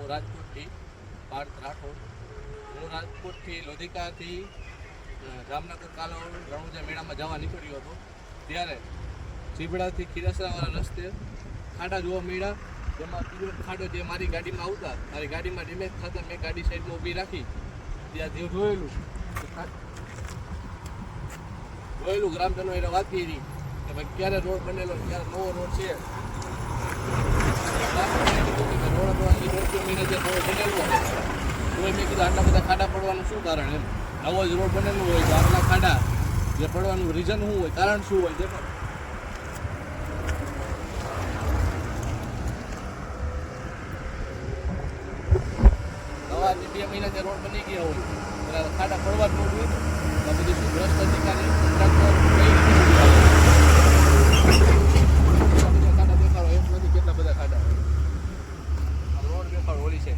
હું રાજકોટથી પાર્થ રાઠોડ. હું રાજકોટથી લોધિકાથી જામનગર કાલોલ રણુજા મેળામાં જવા નીકળ્યો હતો. ત્યારે ચીબડાથી ખીરસરાવાળા રસ્તે ખાડા જોવા મળ્યા. જેમાં બીજો ખાડો જે મારી ગાડીમાં આવતા, મારી ગાડીમાં ડેમેજ થતા મેં ગાડી સાઈડમાં ઊભી રાખી. ત્યાં જે જોયેલું ગ્રામજનો એને વાત કરી કે ભાઈ ક્યારે રોડ બનેલો, ક્યારે નવો રોડ છે. રોડ મહિને જે નવો બનેલો હોય તો મેં કીધું આટલા બધા ખાડા પડવાનું શું કારણ? એમ નવો જ રોડ બનેલો હોય તો આટલા ખાડા જે પડવાનું રીઝન શું હોય, કારણ શું હોય? નવા 2 મહિના જે રોડ બની ગયા હોય ત્યારે ખાડા પડવા જ ન જોઈએ. તો બધી શું ભ્રષ્ટ અધિકારી ખાડા દેખાડો એમ નથી. કેટલા બધા ખાડા રોડ દેખાડો ઓલી છે.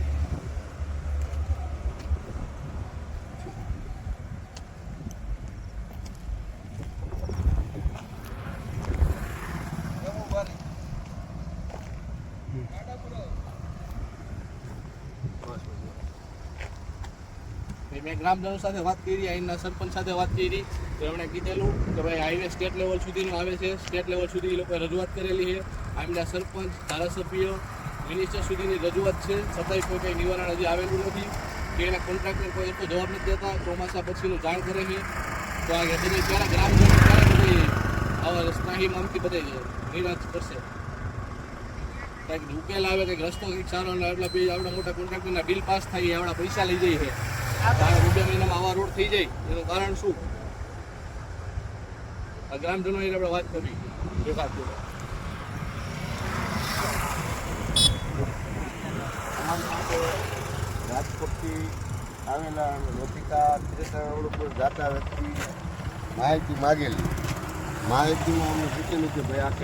મેં ગ્રામજનો સાથે વાત કરી, અહીંના સરપંચ સાથે વાત કરી તો એમણે કીધેલું કે ભાઈ હાઈવે સ્ટેટ લેવલ સુધીનો આવે છે. સ્ટેટ લેવલ સુધી એ લોકોએ રજૂઆત કરેલી છે. આમના સરપંચ, ધારાસભ્ય, મિનિસ્ટર સુધીની રજૂઆત છે. છતાંય કોઈ કંઈ નિવારણ હજી આવેલું નથી કે એના કોન્ટ્રાક્ટર કોઈ એટલો જવાબ નથી દેતા. ચોમાસા પછીનું જાણ કરે છે તો આ બધી ક્યારે ગ્રામજનો ક્યારે બધી આવા રસ્તાહી મામથી બધા નિરાશ કરશે. કંઈક ઉકેલ આવે, કંઈક રસ્તો કંઈક સારો ને આપણા મોટા કોન્ટ્રાક્ટરના બિલ પાસ થાય, આપણા પૈસા લઈ જાય છે. 2 મહિનામાં આવા રોડ થઈ જાય એનું કારણ શું? આ ગ્રામજનો એને આપણે વાત કરી રાજકોટથી આવેલા લોધિકા ખીરસરા રોડ ઉપર જાતા વ્યક્તિ માહિતી માગેલી. માહિતીમાં અમને પૂછેલું કે ભાઈ આ